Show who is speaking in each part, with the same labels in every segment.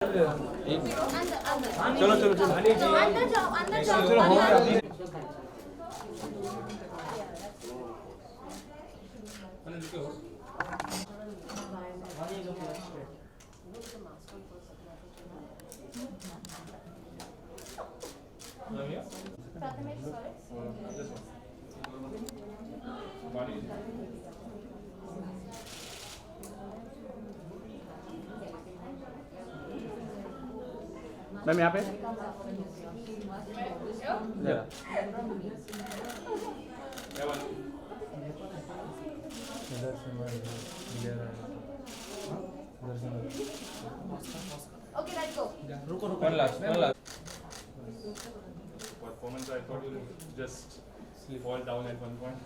Speaker 1: चलो चलो चलो
Speaker 2: अंदर जाओ अंदर जाओ
Speaker 1: मैम यहाँ पे
Speaker 2: ओके लेट्स गो
Speaker 1: रुको रुको
Speaker 3: One last. Performance, I thought you'll just fall down at one point.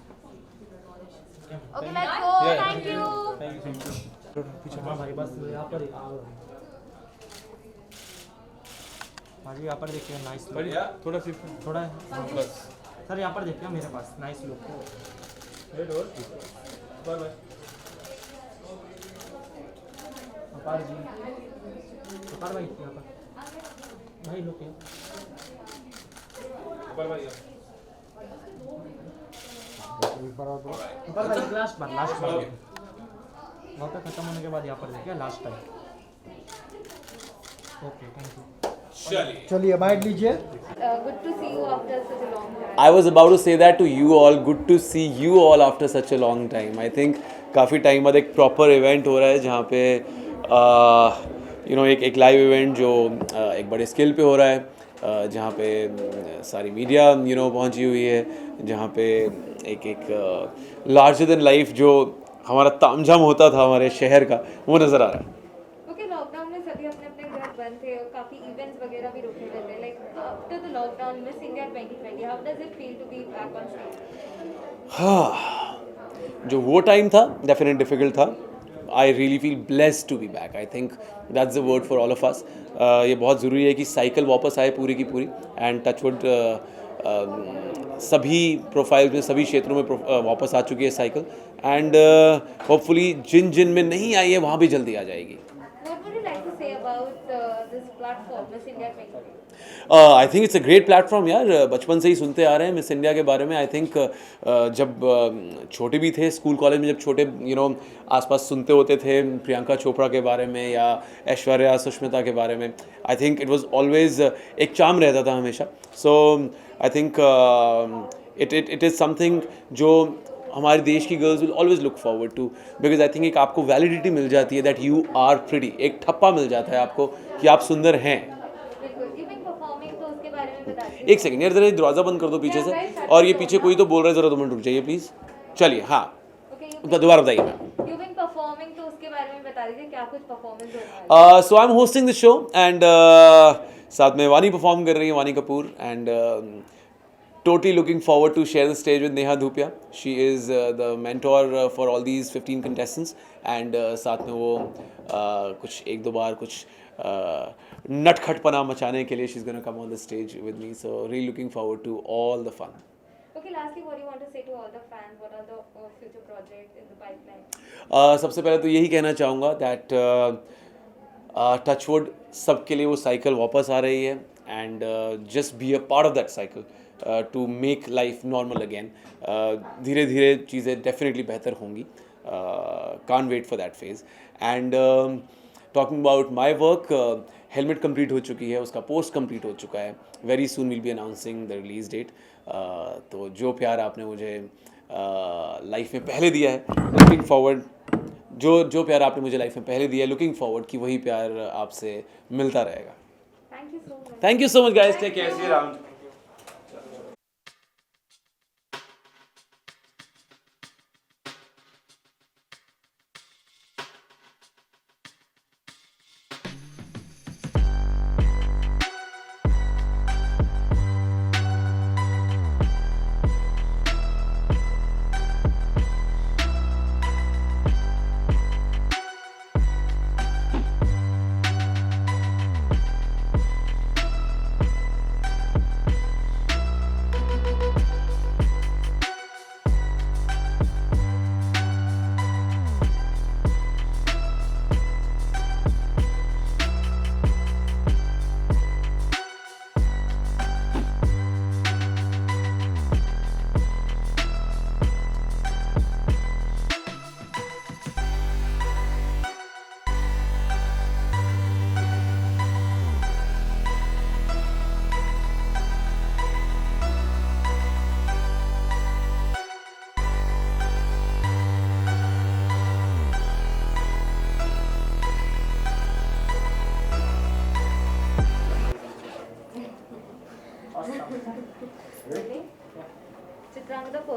Speaker 2: Okay let's go
Speaker 3: Yeah.
Speaker 2: Thank you
Speaker 1: पीछे भाई बस यहाँ पर भाई यहाँ पर देखिए नाइस लुक
Speaker 3: थोड़ा सिर्फ
Speaker 1: थोड़ा
Speaker 3: बस
Speaker 1: सर यहाँ पर देखिए मेरे पास नाइस लुक
Speaker 3: वेट और बाय बाय
Speaker 1: अपार जी अपार भाई यहाँ पर भाई लुक है
Speaker 3: बाय बाय
Speaker 1: अपार भाई लास्ट बार वहाँ पे खत्म होने के बाद यहाँ पर देखिए last time okay thank you
Speaker 4: चलिए बाइट लीजिए
Speaker 2: good to see you after such a long time
Speaker 5: I was about to say that to you all. Good to see you all after such a long time. I think काफ़ी time बाद एक proper event हो रहा है जहाँ पे एक live event जो एक बड़े स्केल पे हो रहा है, जहाँ पे सारी मीडिया पहुँची हुई है, जहाँ पे एक लार्जर देन लाइफ जो हमारा तामझाम होता था हमारे शहर का वो नज़र आ रहा है.
Speaker 2: ओके लॉकडाउन में सभी अपने अपने घर बंद थे और काफी इवेंट्स वगैरह भी रुके हुए थे like after the lockdown Miss India 2020 how does it feel to be back on stage
Speaker 5: जो वो टाइम था डेफिनेट डिफिकल्ट था. I really feel blessed to be back. I think that's the word for all of us. ये बहुत ज़रूरी है कि cycle वापस आए पूरी की पूरी एंड टचवुड सभी प्रोफाइल्स में सभी क्षेत्रों में वापस आ चुकी है साइकिल एंड होपफुली जिन जिन में नहीं आई है वहाँ भी जल्दी आ जाएगी.
Speaker 2: What would you like to say about this platform Miss India 2020
Speaker 5: I think it's a great platform यार. बचपन से ही सुनते आ रहे हैं मिस इंडिया के बारे में. आई थिंक जब छोटे भी थे स्कूल कॉलेज में, जब छोटे आसपास सुनते होते थे प्रियंका चोपड़ा के बारे में या ऐश्वर्या सुष्मिता के बारे में. I think it was always एक चार्म रहता था हमेशा. So I think it is something जो हमारे देश की girls will always look forward to, because I think एक आपको वैलिडिटी मिल जाती है दैट यू आर प्रिटी. एक ठप्पा मिल जाता है आपको कि आप सुंदर हैं.
Speaker 2: बिल्कुल इवन परफॉर्मिंग तो उसके बारे में बताइए.
Speaker 5: एक सेकंड यार, जरा दरवाज़ा बंद कर दो पीछे से. और ये पीछे कोई तो बोल रहा है, ज़रा 2 मिनट रुक जाइए प्लीज़. चलिए हाँ,
Speaker 2: ओके
Speaker 5: दोबारा बताइए मैम.
Speaker 2: यू बीन परफॉर्मिंग तो उसके बारे में बता दीजिए क्या कुछ परफॉर्मेंस होने वाला है.
Speaker 5: So I am hosting this show and साथ में वानी परफॉर्म कर रही है, Vani Kapoor, and totally looking forward to share the stage with Neha Dhupia. She is the mentor for all these 15 contestants and साथ में वो कुछ एक दो बार कुछ नटखटपना मचाने के लिए she's gonna come on the stage with me. So really looking forward to all the fun.
Speaker 2: Okay, lastly, what do you want to say to all the fans? What are the future projects in the pipeline?
Speaker 5: सबसे पहले तो यही कहना चाहूँगा that touchwood सबके लिए वो cycle वापस आ रही है and just be a part of that cycle. To make life normal again. धीरे धीरे चीज़ें definitely बेहतर होंगी. Can't wait for that phase. And talking about my work, helmet complete हो चुकी है, उसका post complete हो चुका है. Very soon we'll be announcing the release date. तो जो प्यार आपने मुझे लाइफ में पहले दिया है, looking forward जो प्यार आपने मुझे लाइफ में पहले दिया है, looking forward कि वही प्यार आपसे मिलता रहेगा.
Speaker 2: Thank you so much.
Speaker 5: Thank you so much guys. Take care. See you around.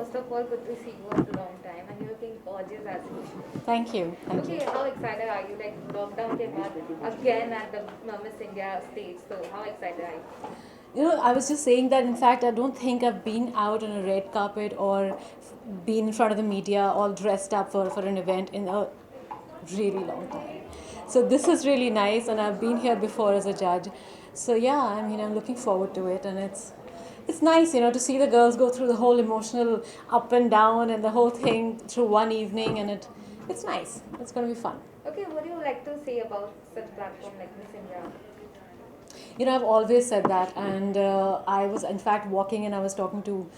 Speaker 2: first of all, good to see you after a long time, and you're looking gorgeous as usual.
Speaker 6: Thank you. Thank
Speaker 2: Okay,
Speaker 6: you.
Speaker 2: how excited are you? Like lockdown came out again at the Miss India stage, so how excited are you?
Speaker 6: You know, I was just saying that in fact, I don't think I've been out on a red carpet or been in front of the media all dressed up for an event in a really long time. So this is really nice, and I've been here before as a judge. So yeah, I mean, I'm looking forward to it, and it's nice, you know, to see the girls go through the whole emotional up and down and the whole thing through one evening, and it's nice. It's going to be fun.
Speaker 2: Okay, what do you like to say about such platform like Miss India?
Speaker 6: You know, I've always said that, and I was in fact walking and I was talking to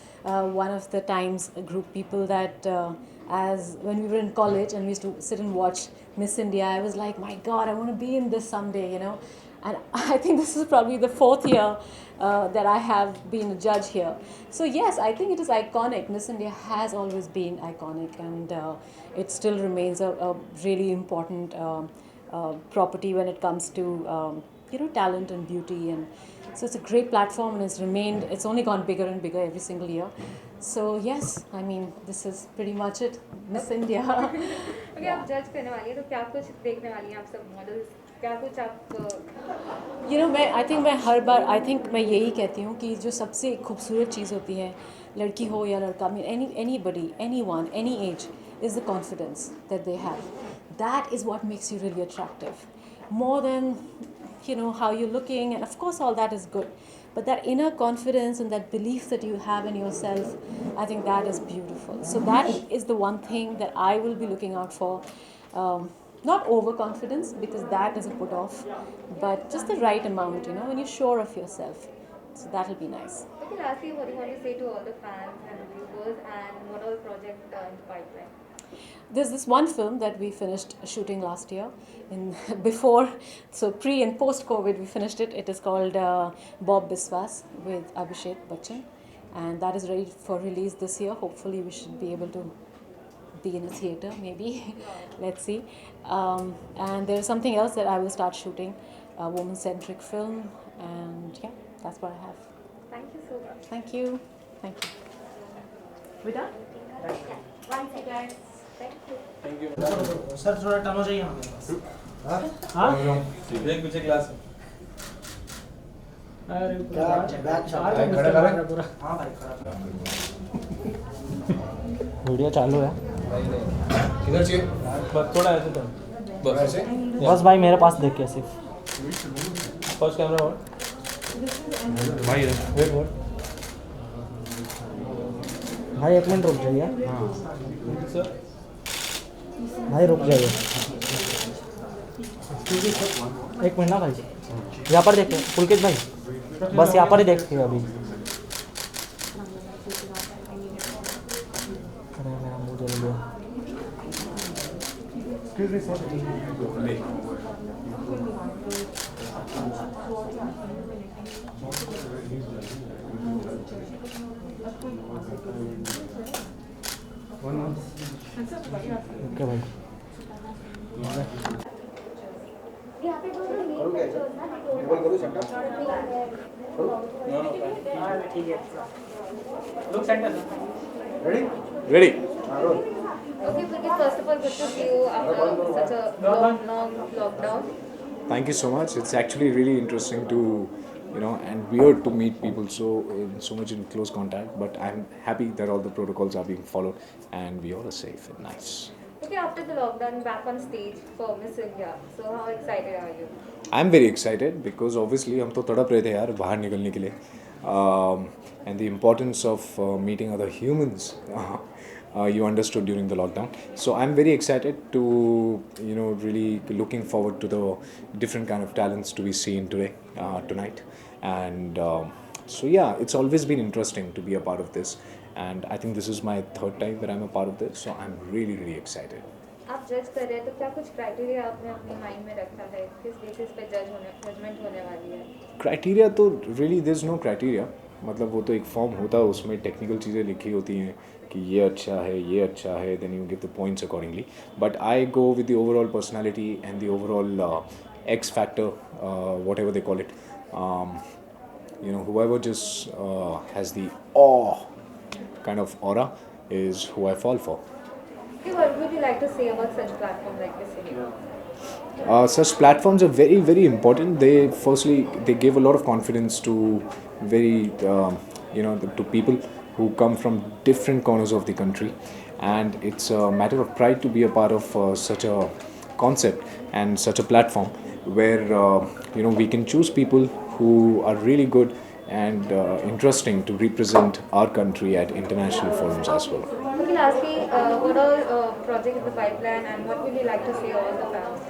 Speaker 6: one of the Times group people that as when we were in college and we used to sit and watch Miss India, I was like, my God, I want to be in this someday, you know. And I think this is probably the 4th year that I have been a judge here. So yes, I think it is iconic. Miss India has always been iconic, and it still remains a really important property when it comes to you know, talent and beauty. And so it's a great platform, and it's only gone bigger and bigger every single year. So yes, I mean, this is pretty much it, Miss India.
Speaker 2: Okay, आप जज करने वाली हैं तो क्या कुछ देखने वाली हैं आप सब मॉडल्स, क्या कुछ आप
Speaker 6: You know, I think मैं यही कहती हूँ कि जो सबसे खूबसूरत चीज़ होती है, लड़की हो या लड़का, I mean anybody, anyone, any age, is the confidence that they have. That is what makes you really attractive, more than, you know, how you're looking, and of course all that is good, but that inner confidence and that belief that you have in yourself, I think that is beautiful. So that is the one thing that I will be looking out for. Not overconfidence, because that is a put off, but just the right amount, you know, when you're sure of yourself. So that'll be nice.
Speaker 2: Okay, lastly, what do you want to say to all the fans and viewers, and what all project in the pipeline?
Speaker 6: There's this one film that we finished shooting last year, so pre and post COVID we finished it. It is called Bob Biswas with Abhishek Bachchan, and that is ready for release this year. Hopefully we should be able to be in a theatre, maybe. Let's see. And there's something else that I will start shooting, a woman-centric film, and yeah, that's what I have.
Speaker 2: Thank you so much.
Speaker 6: Thank you. Thank you. We done?
Speaker 2: Once again, thank you.
Speaker 1: Sir थोड़ा turn हो जाइए हमारे पास। हाँ
Speaker 3: देख पीछे class
Speaker 1: अरे
Speaker 4: क्या back
Speaker 1: चार का
Speaker 4: खड़ा
Speaker 1: मिस्टर
Speaker 4: करें?
Speaker 1: पूरा। हाँ भाई खड़ा। वीडियो चालू है।
Speaker 4: किधर चाहिए
Speaker 3: बस थोड़ा ऐसे तो
Speaker 4: बस ऐसे
Speaker 1: बस भाई मेरे पास देखिए सिर्फ।
Speaker 3: फर्स्ट कैमरा और भाई
Speaker 1: वेट वेट। भाई 1 मिनट रुक जाइए।
Speaker 3: सर
Speaker 1: भाई रुक जाइए। 1 मिनट ना भाई। यहाँ पर देखिए पुलकित भाई, बस यहाँ पर ही देखिए अभी। अरे मेरा मुंह जल गया। ओके भाई।
Speaker 2: यहाँ पे दोनों मेन पिक्चर्स ना
Speaker 4: टेबल करूँ centre
Speaker 1: look centre.
Speaker 4: Ready
Speaker 5: Ready?
Speaker 4: Roll
Speaker 2: Okay, Pulkit, first of all, good to see you after such a long lockdown.
Speaker 7: Thank you so much. It's actually really interesting to, you know, and weird to meet people so much in close contact. But I'm happy that all the protocols are being followed and we all are safe and nice.
Speaker 2: Okay, after the lockdown, back on stage for Miss India. So how excited are you?
Speaker 7: I'm very excited because obviously हम तो तड़प रहे थे यार बाहर निकलने के लिए, and the importance of meeting other humans. You understood during the lockdown. So I'm very excited to, you know, really looking forward to the different kind of talents to be seen today, tonight. And so yeah, it's always been interesting to be a part of this. And I think this is my 3rd time that I'm a part of this. So I'm really, really excited.
Speaker 2: आप जज कर रहे हैं तो क्या कुछ criteria आपने अपने माइंड में रखा है किस बेसिस पे जजमेंट होने वाली है?
Speaker 7: क्राइटेरिया तो really there is no criteria, मतलब वो तो एक फॉर्म होता है, उसमें टेक्निकल चीज़ें लिखी होती हैं कि ये अच्छा है, then you give the points accordingly. But I go with the overall personality and the overall X factor, whatever they call it. You know, whoever just has the awe kind of aura, is who I fall for.
Speaker 2: Okay, what would you like to say about such platform like Miss India?
Speaker 7: Such platforms are very, very important. They give a lot of confidence to very to people who come from different corners of the country, and it's a matter of pride to be a part of such a concept and such a platform where we can choose people who are really good and interesting to represent our country at international forums as well.
Speaker 2: Okay, lastly, what are projects in the pipeline and what would you like to say about the fans?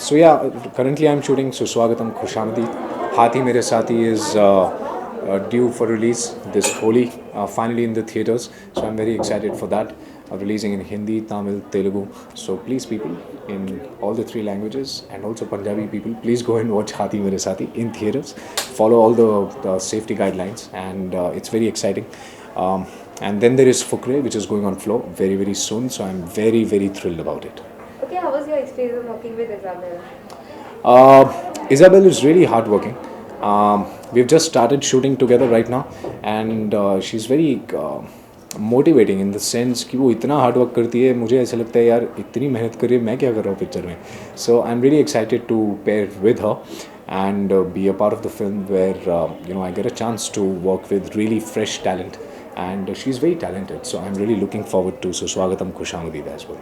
Speaker 7: So yeah, currently I'm shooting Suswagatam Khushamdi. Hathi Mere Saathi is due for release this Holi, finally in the theatres. So I'm very excited for that. Releasing in Hindi, Tamil, Telugu. So please, people in all the 3 languages and also Punjabi people, please go and watch Hathi Mere Saathi in theatres. Follow all the safety guidelines, and it's very exciting. And then there is Fukre, which is going on floor very, very soon. So I'm very, very thrilled about it.
Speaker 2: Okay, how was your experience working with Isabel?
Speaker 7: Isabel is really hardworking. We've just started shooting together right now, and she's very motivating in the sense कि वो इतना hard work करती है, मुझे ऐसा लगता है यार इतनी मेहनत कर रही है, मैं क्या कर रहा हूँ पिक्चर में. So I'm really excited to pair with her and be a part of the film where I get a chance to work with really fresh talent, and she's very talented. So I'm really looking forward to Suswagatam Khushamdi as well.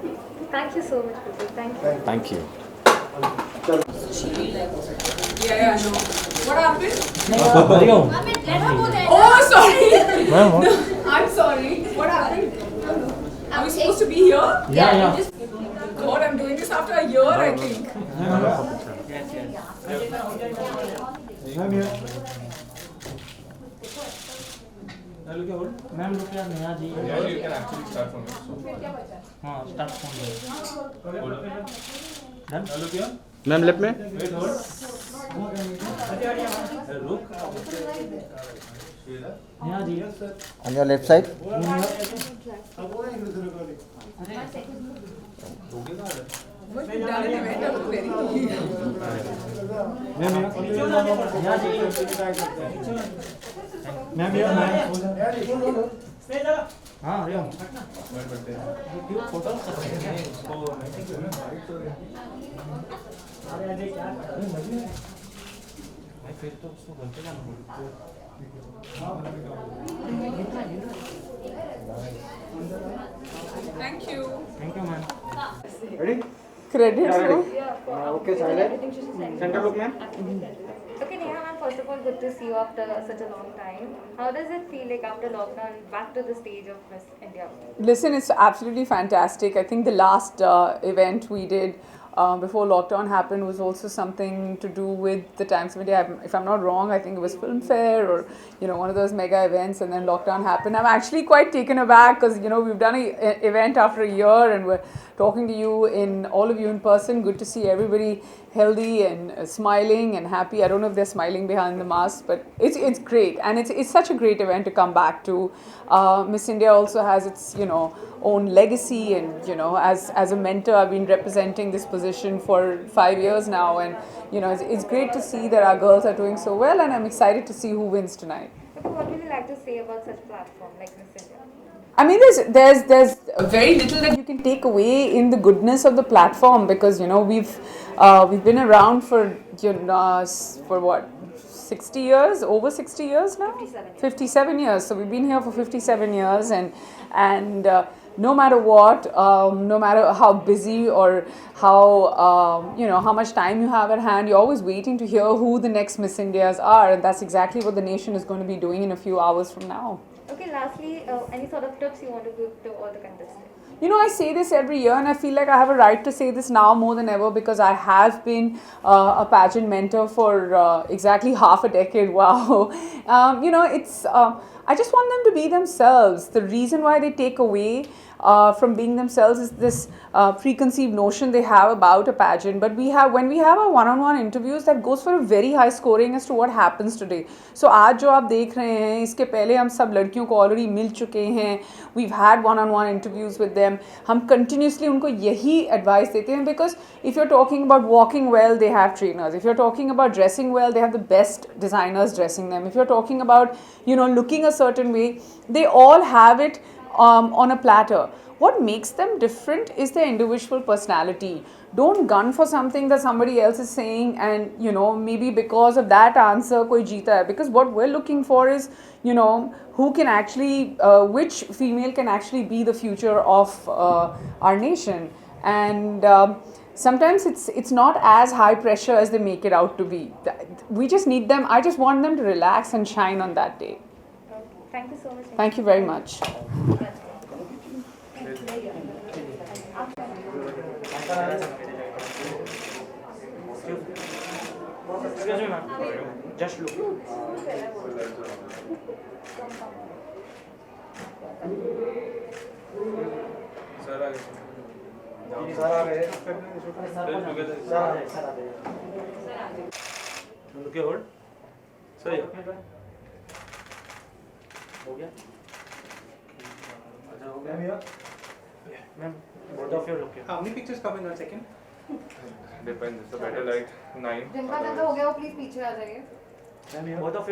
Speaker 2: Thank you so much, Prabhu. Thank you.
Speaker 7: Thank you.
Speaker 8: Yeah, I know. What happened?
Speaker 1: Hariom
Speaker 8: Oh, sorry.
Speaker 1: Ma'am
Speaker 8: I'm sorry. What happened? Are we supposed to be here?
Speaker 1: या
Speaker 8: God, I'm doing this after a year, I think.
Speaker 1: Ma'am लोग क्या नया जी
Speaker 3: Yeah, you can actually start from it. So,
Speaker 1: हाँ start phone
Speaker 3: hold on. Now look here.
Speaker 5: Ma'am left में
Speaker 3: Wait, hold. Look.
Speaker 1: नया जी
Speaker 9: On your left side.
Speaker 8: But we've done an event of very
Speaker 1: नया जी ma'am ये हाँ Hariom photo फिर तो उसको बोलते जाना
Speaker 8: Thank you.
Speaker 1: Thank you ma'am
Speaker 4: Ready?
Speaker 8: Credit.
Speaker 4: Okay, silent.
Speaker 1: Centre look ma'am
Speaker 2: Okay, Neha ma'am, first of all, good to see you after such a long time. How does it feel like after lockdown, back to the stage of Miss India?
Speaker 8: Listen, it's absolutely fantastic. I think the last event we did before lockdown happened was also something to do with the Times of India. If I'm not wrong, I think it was Filmfare or one of those mega events, and then lockdown happened. I'm actually quite taken aback because we've done an event after a year, and we're talking to you all of you in person. Good to see everybody healthy and smiling and happy. I don't know if they're smiling behind the mask, but it's great, and it's such a great event to come back to. Miss India also has its own legacy, and as a mentor, I've been representing this position for 5 years now, and it's great to see that our girls are doing so well, and I'm excited to see who wins tonight.
Speaker 2: Okay, what would you like to say about such platform like Miss India?
Speaker 8: I mean, there's very little that you can take away in the goodness of the platform, because we've been around for for what, 60 years, over 60 years now. 57 years. So we've been here for 57 years, and no matter what, no matter how busy or how much time you have at hand, you're always waiting to hear who the next Miss Indias are, and that's exactly what the nation is going to be doing in a few hours from now.
Speaker 2: Okay, lastly, any sort of tips you want to give to all the contestants?
Speaker 8: I say this every year, and I feel like I have a right to say this now more than ever, because I have been a pageant mentor for exactly half a decade. Wow. I just want them to be themselves. The reason why they take away from being themselves is this preconceived notion they have about a pageant. But when we have our one-on-one interviews, that goes for a very high scoring as to what happens today. So आज जो आप देख रहे हैं, इसके पहले हम सब लड़कियों को already मिल चुके हैं. We've had one-on-one interviews with them. हम continuously उनको यही advice देते हैं, because if you're talking about walking well, they have trainers. If you're talking about dressing well, they have the best designers dressing them. If you're talking about looking a certain way. They all have it on a platter. What makes them different is their individual personality. Don't gun for something that somebody else is saying, and you know, maybe because of that answer koi jeeta hai. Because what we're looking for is, you know, who can actually, which female can actually be the future of our nation. And sometimes it's not as high pressure as they make it out to be. We just need them. I just want them to relax and shine on that day.
Speaker 2: Thank you so much.
Speaker 8: Thank you very much.
Speaker 1: Excuse me, ma'am. Just look.
Speaker 3: Sir, I
Speaker 1: Okay, hold. Sir, हो गया? अच्छा हो गया? Ma'am, both of you look here.
Speaker 9: How many pictures coming on second?
Speaker 3: depends. It's a better light 9.
Speaker 2: जिनका हो गया वो please पीछे आ जाइए.
Speaker 1: Both of you